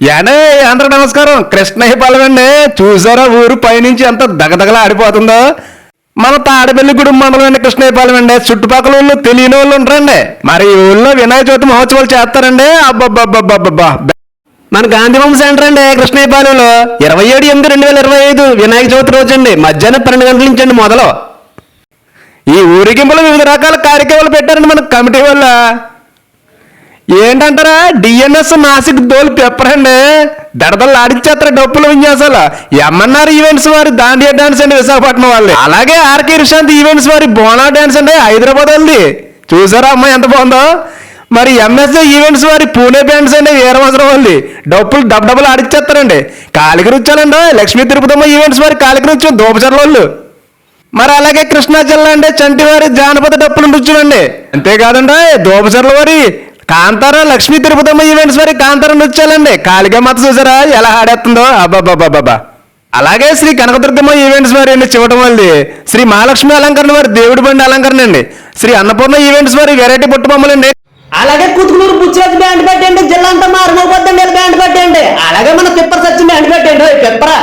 యానే అందరూ నమస్కారం. కృష్ణయ్య పాలెం అండి. చూసారా ఊరు పైనుంచి ఎంత దగదగలా ఆడిపోతుందో. మన తాడబెల్లిగూడెం మండలం అండి కృష్ణయ్య పాలెం అండి. చుట్టుపక్కల ఊళ్ళో తెలియని వాళ్ళు ఉంటారండి. మరి ఈ ఊళ్ళో వినాయక చవితి మహోత్సవాలు చేస్తారండి. అబ్బబ్బబ్బబ్బబ్బా, మన గాంధీబొమ్మ సెంటర్ అండి కృష్ణయ్య పాలెంలో 27/8/2025 వినాయక చవితి రోజు అండి మధ్యాహ్నం 12 గంటల నుంచి అండి మొదలు. ఈ ఊరికింపులో వివిధ రకాల కార్యక్రమాలు పెట్టారండి మన కమిటీ వల్ల. ఏంటంటారా, డిఎన్ఎస్ నాసిక్ దోల్ పెప్పర్ అండి. దడదలు ఆడిచ్చేస్తారు డప్పులు విన్యాసాలు. ఎంఎన్ఆర్ ఈవెంట్స్ వారి దాండియా డాన్స్ అండి విశాఖపట్నం వాళ్ళు. అలాగే ఆర్కే రిషాంత్ ఈవెంట్స్ వారి బోనా డాన్స్ అండి హైదరాబాద్ వాళ్ళది. చూసారా అమ్మాయి ఎంత బాగుందో. మరి ఎంఎస్ఏ ఈవెంట్స్ వారి పూణే బ్యాండ్స్ అండి వీరవసరం వాళ్ళది. డప్పులు డబ్బులు ఆడిచ్చేస్తారండి. కాలికి నృత్యాలండి లక్ష్మీ తిరుపతమ్మ ఈవెంట్స్ వారి కాలికి నృత్యం దోపచర్ల వాళ్ళు. మరి అలాగే కృష్ణా జిల్లా అండి చంటి వారి జానపద డప్పులు నృత్యం అండి. అంతేకాదండి దోపచర్ల వారి కాంతార లక్ష్మీ తిరుపతమ్మ ఈవెంట్స్ వారి కాంతార నృత్యాలండి. కాళిగా మాత చూసారా ఎలా ఆడేస్తుందో. అబ్బాబాబాబా. అలాగే శ్రీ కనకదుర్గమ్మ ఈవెంట్స్ వారి అండి చివటం వాళ్ళది. శ్రీ మహాలక్ష్మి అలంకరణ వారి దేవుడి బండి అలంకరణ అండి. శ్రీ అన్నపూర్ణ ఈవెంట్స్ వారి వెరైటీ పుట్టు బొమ్మలండి. అలాగే కుతుకులూరు బుచ్చిరాజు బ్యాండ్ పెట్టండి. జిల్లా అంతా మారుమోపోద్దండి బ్యాండ్ పెట్టండి. అలాగే మన పిప్పర్ సచ్చి బ్యాండ్ పెట్టండి. పిప్పరా